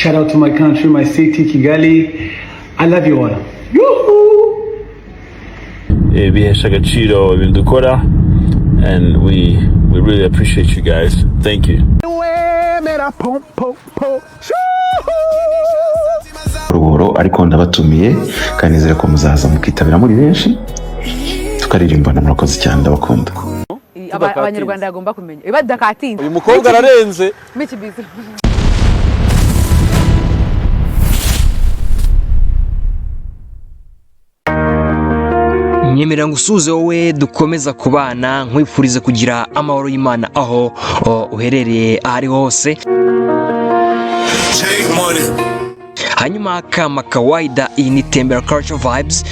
Shout out to my country, my city, Kigali. I love you all. Bihesha agaciro ibintu dukora, and we really appreciate you guys. Thank you. Ruhoro ariko ndabatumiye kandi nizere ko muzaza mukitabira muri benshi tukaririmbana. Murakoze cyane, ndabakunda. Abanyarwanda bagomba kumenya badakatinze uyu mukobwa ararenze. Nyemera ngusuze wowe dukomeza kubana, nkwifurize kugira amahoro y'Imana aho uherereye ahari hose. Hanyuma kama kawaida, iyi ni Tembera Culture Vibes.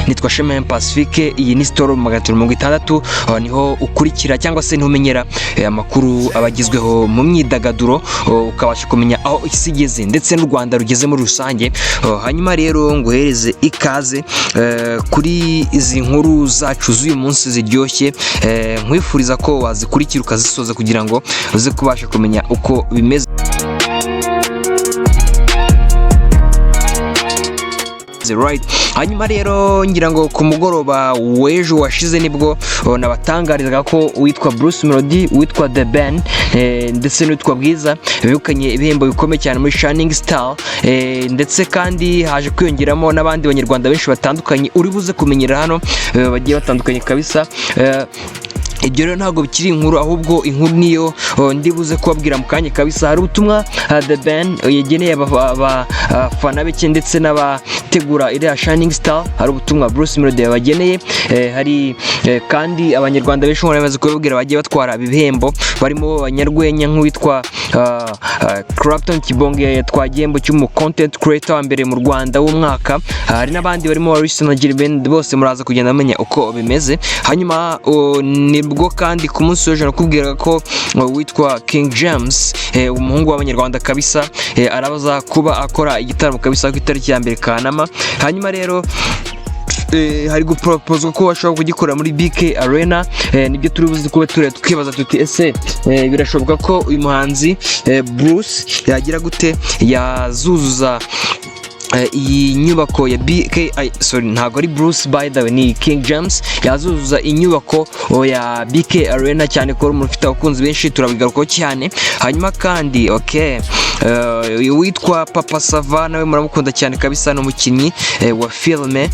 Nitwa Shema Pacifique, iyi ni Story 360. Niho ukurikira cyangwa se ntumenyera amakuru abagizweho mu myidagaduro, ukabasha kumenya aho isi igeze ndetse n'u Rwanda rugeze muri rusange. Hanyuma rero nguhereze ikaze kuri izi nkuru zacu z'uyu munsi ziryoshye. Nkwifuriza ko wazikurikira ukazisoza kugira ngo uze kubasha kumenya uko bimeze. Right. Hanyuma rero ngira ngo ku mugoroba w'ejo washize nibwo nabatangarizaga ko witwa Bruce Melody, witwa The Ben ndetse n'uwitwa Bwiza bibukanye ibihembo bikomeye cyane muri Shining Star, ndetse kandi haje kwiyongeramo n'abandi banyarwanda benshi batandukanye uri buze kumenyera hano bagiye batandukanye kabisa. Ibyo rero ntabwo bikiri inkuru, ahubwo inkuru niyo ndibuze kubabwira mu kanya kabisa. Hari ubutumwa The Ben yegeneye abafana be ndetse n'abategura iriya Shining Star. Hari ubutumwa Bruce Melody yabageneye. Hari kandi abanyarwanda benshi bamaze kubabwira bagiye batwara ibihembo, barimo abanyarwenya nk'uwitwa Clapton Kibonge yatwaye igihembo cy'umu content creator wa mbere mu Rwanda w'umwaka. Hari n'abandi barimo Arisa na Gilbert, bose muraza kugenda bamenya uko bimeze. Hanyuma nibwo kandi ku munsi w'ejo nakubwiraga ko witwa King James, umuhungu w'abanyarwanda kabisa, arabaza kuba akora igitaramo kabisa ku itariki ya 2 Kanama. Hanyuma rero hari guproposwa ko bashobora kugikora muri BK Arena. Nibyo turi buzi kuba tukibaza tuti ese birashoboka ko uyu muhanzi Bruce yagira gute yazuzuza iyi nyubako ya BK, ntago ari Bruce by the way, ni King James yazuzuza inyubako ya BK Arena, cyane ko umuntu ufite abakunzi benshi turabigarukaho cyane. Hanyuma kandi witwa Papa Sava nawe muramukunda cyane kabisa, n'umukinnyi wa filme.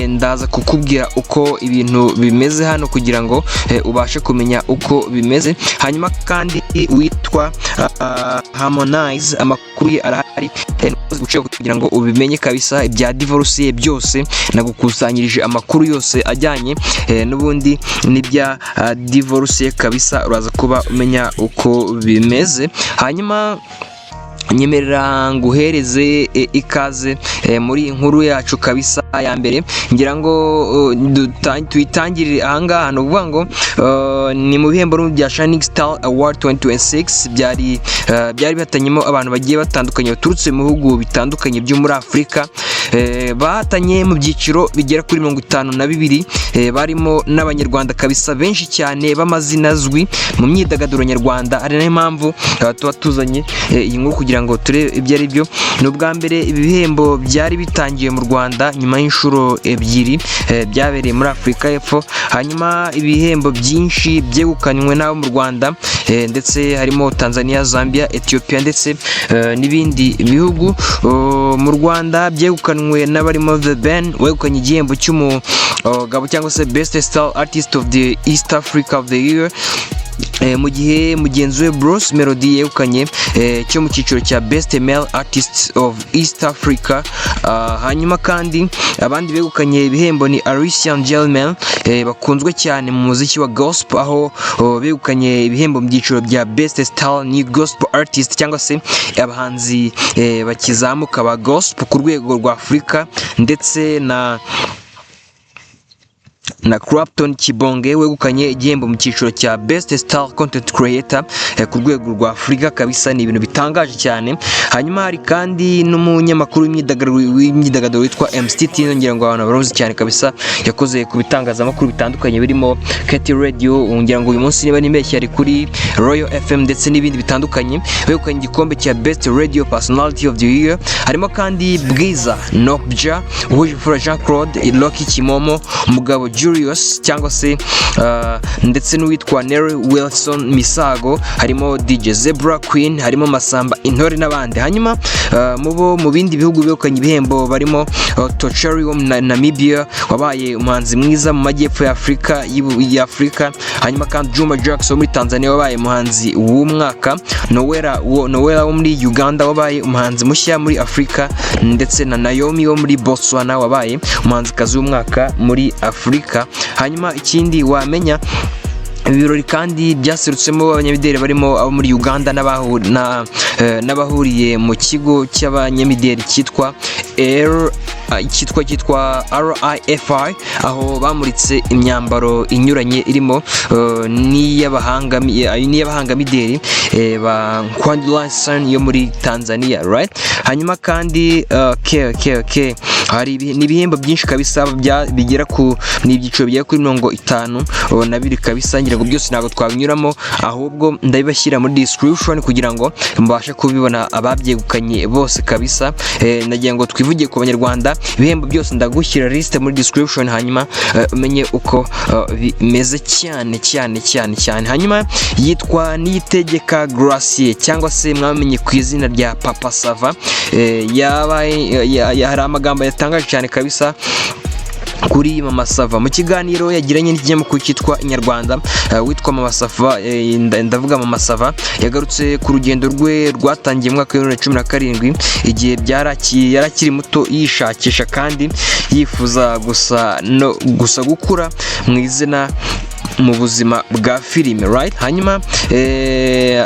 Ndaza kukubwira uko ibintu bimeze hano kugira ngo ubashe kumenya uko bimeze. Hanyuma kandi witwa Harmonize, amakuru ye arahari kugira ngo ubimenye kabisa. Ibya divorce byose nagukusanyirije amakuru yose ajyanye n'ubundi n'ibya divorce kabisa, uraza kuba umenya uko bimeze. Hanyuma nyemerera nguhereze ikaze muri inkuru yacu kabisa ya mbere. Ngira ngo tuyitangirire ahangaha, no kuvuga ngo ni mu bihembo bya Shining Star Award 2026 byari bihatanyemo abantu bagiye batandukanye baturutse mu bihugu bitandukanye byo muri Afurika. Bahatanye mu byiciro bigera kuri 52, barimo n'abanyarwanda kabisa benshi cyane b'amazina azwi mu myidagaduro nyarwanda. Ari nayo mpamvu tuba tuzanye iyi nkuru kugira ngo turebe ibyo ari byo. Ni ubwa mbere ibi bihembo byari bitangiye mu Rwanda nyuma y'inshuro ebyiri byabereye muri Afurika y'Epfo. Hanyuma ibihembo byinshi byegukanywe n'abo mu Rwanda, ndetse harimo Tanzania, Zambia, Ethiopia ndetse n'ibindi bihugu. Mu Rwanda byegukanywe n'abarimo The Ben wegukanye igihembo cy'umugabo cyangwa se Best Star Artist of the East Africa of the Year, mu gihe mugenzi we Bruce Melody yegukanye cyo mu cyiciro cya Best Male Artist of East Africa. Hanyuma kandi abandi begukanye ibihembo ni Arisa Gentleman, bakunzwe cyane mu muziki wa gospel, aho begukanye ibihembo mu byiciro bya Best Star New Gospel Artist cyangwa se abahanzi bakizamuka ba gospel ku rwego rwa Afurika, ndetse na Clapton Kibonge wegukanye igihembo mu cyiciro cya Best Star Content Creator ku rwego rwa Afurika kabisa. Ni ibintu bitangaje cyane. Hanyuma hari kandi n'umunyamakuru w'imyidagaduro witwa MC Tino, ngira ngo abantu baruzi cyane kabisa, yakoze ku bitangazamakuru bitandukanye birimo Keti Radio, ngira ngo uyu munsi niba nimeshye ari kuri Royal FM ndetse n'ibindi bitandukanye, wegukanye igikombe cya Best Radio Personality of the Year. Harimo kandi Bwiza Nokja, Uwujifura Jean Claude, Loki Kimomo, Mugabo Julius cyangwa se ndetse n'uwitwa Neri Wilson Misago, harimo DJ Zebra Queen, harimo Masamba Intore n'abandi. Hanyuma mu bindi bihugu begukanye ibihembo barimo Tocheri wo na Namibia wabaye umuhanzi mwiza mu majyepfo ya Afrika. Hanyuma kandi Juma Jackson muri Tanzania wabaye umuhanzi w'umwaka, Noella wo muri Uganda wabaye umuhanzi mushya muri Afrika, ndetse na Naomi wo muri Botswana wabaye umuhanzikazi w'umwaka muri Afrika. Hanyuma ikindi wamenya, ibirori kandi byaserutsemo abanyamideli barimo abo muri Uganda n'abahuriye mu kigo cy'abanyamideli cyitwa RIFI, aho bamuritse imyambaro inyuranye irimo n'iy'abahangamideli ba Kwandula San yo muri Tanzania, right? Hanyuma kandi hari n'ibihembo byinshi kabisa bigera ku n'ibyiciro bigera kuri 52 kabisa. Ngira ngo byose ntabwo twabinyuramo, ahubwo ndabibashyira muri description kugira ngo mbashe kubibona ababyegukanye bose kabisa. Nagira ngo twivugiye ku banyarwanda, ibihembo byose ndagushyira liste muri description, hanyuma umenye uko bimeze cyane. Hanyuma yitwa Niyitegeka Gracie cyangwa se mwamenye ku izina rya Papa Sava. Hari amagambo yatangaje cyane kabisa kuri Mama Sava mu kiganiro yagiranye n'ikinyamakuru cyitwa Inyarwanda. Witwa Mama Sava, ndavuga Mama Sava, yagarutse ku rugendo rwe rwatangiye mu mwaka wa 2017 igihe yarakiri muto yishakisha kandi yifuza gusa gukura mu izina mu buzima bwa filime, right? Hanyuma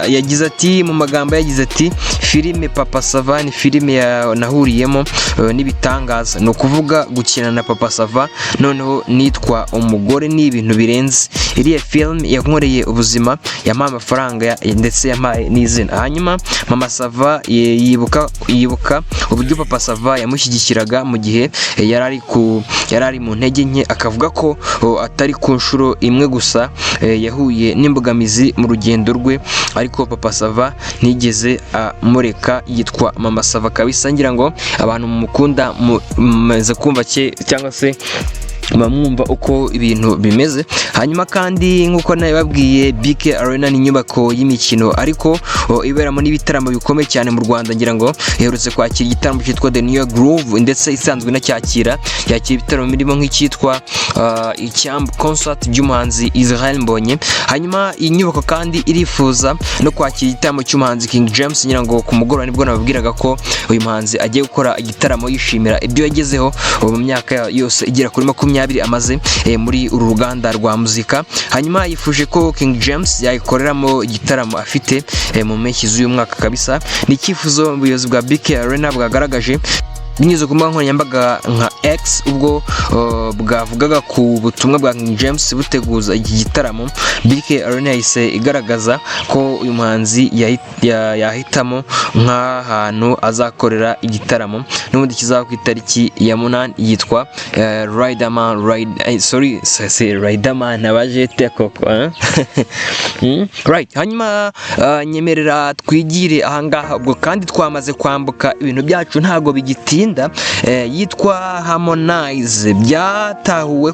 yagize ati, mu magambo yagize ati, filime Papa Sava ni filime nahuriyemo n'ibitangaza, no kuvuga gukina na Papa Sava noneho nitwa umugore ni ibintu birenze. Iriya film yankoreye ubuzima, yampaye amafaranga ndetse yampaye n'izina. Hanyuma Mama Sava yibuka uburyo Papa Sava yamushyigikiraga mu gihe yarari mu ntege nke, akavuga ko atari ku nshuro imwe gusa yahuye n'imbogamizi mu rugendo rwe, ariko Papa Sava ntigeze amureka. Yitwa Mama Sava kabisa. Ngira ngo abantu mukunda mumaze kumva cyangwa se bamwumva uko ibintu bimeze. Hanyuma kandi nk'uko nabibabwiye, BK Arena ni inyubako y'imikino ariko iberamo n'ibitaramo bikomeye cyane mu Rwanda. Ngira ngo iherutse kwakira igitaramo cyitwa The New Year Groove, ndetse isanzwe yakira ibitaramo birimo nk'icyitwa Icyambu Concert by'umuhanzi Israel Mbonye. Hanyuma iyi nyubako kandi irifuza no kwakira igitaramo cy'umuhanzi King James. Ngira ngo ku mugoroba nibwo nababwiraga ko uyu muhanzi agiye gukora igitaramo yishimira ibyo yagezeho mu myaka yose igera kuri 20 amaze muri uru ruganda rwa muzika. Hanyuma yifuje ko King James yayikoreramo igitaramo afite mu mpeshyi z'uyu mwaka kabisa. Ni icyifuzo ubuyobozi bwa BK Arena bwagaragaje binyuze ku mbuga nkoranyambaga nka X, ubwo bwavugaga ku butumwa bwa King James buteguza iki gitaramo. BK Arena yahise igaragaza ko uyu muhanzi yahitamo nk'ahantu azakorera igitaramo, n'ubundi kizaba ku itariki ya 8 yitwa Riderman abaje tekoko right. Hanyuma nyemerera twigire ahangaha ubwo kandi twamaze kwambuka ibintu byacu ntago bigitinda. Yitwa Harmonize. Byatahuwe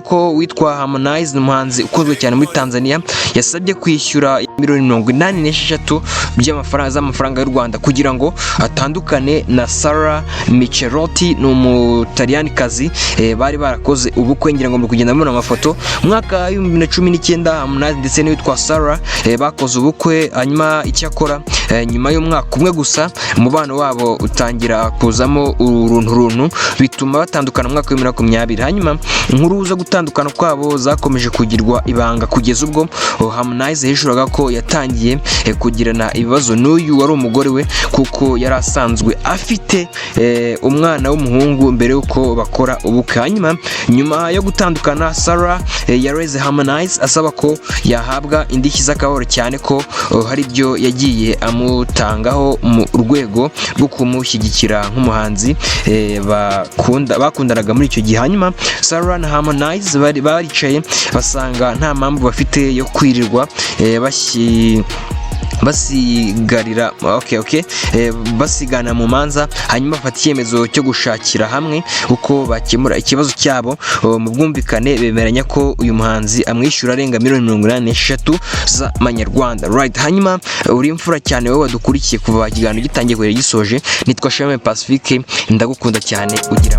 ko witwa Harmonize n'umuhanzi ukozwe cyane muri Tanzania yasabye kwishyura $86 z'amafaranga y'u Rwanda kugira ngo atandukane na Sara Micherotti, n'umutalyanikazi bari barakoze ubukwe. Ngira ngo muri kugenda mubona amafoto mwaka wa 2019 Harmonize ndetse n'uwitwa Sara bakoze ubukwe. Hanyuma icyakora nyuma y'umwaka umwe gusa umubano wabo utangira kuzamo uruntu bituma batandukana mu mwaka wa 2020. hanyuma inkuru zo gutandukana kwabo zakomeje kugirwa ibanga kugeza ubwo Harmonize yishuraga ko yatangiye kugirana ibibazo n'uyu wari umugore we kuko yari asanzwe afite umwana w'umuhungu mbere yuko bakora ubukwe. hanyuma nyuma yo gutandukana Sarah yareze Harmonize asaba ko yahabwa indishyi z'akababaro cyane ko hari ibyo yagiye amutangaho mu rwego rwo kumushyigikira nk'umuhanzi bakundanaga muri icyo gihe. hanyuma Sarah na Harmonize baricaye basanga nta mpamvu bafite yo kwirirwa basigana mu manza, hanyuma bafata icyemezo cyo gushakira hamwe uko bakemura ikibazo cyabo mu bwumvikane. Bemeranya ko uyu muhanzi amwishyura arenga $186 z'amanyarwanda. Right, hanyuma uri imfura cyane wowe wadukurikiye kuva ikiganiro gitangiye kugera gisoje. Nitwa Shame Pacifique, ndagukunda cyane, ugira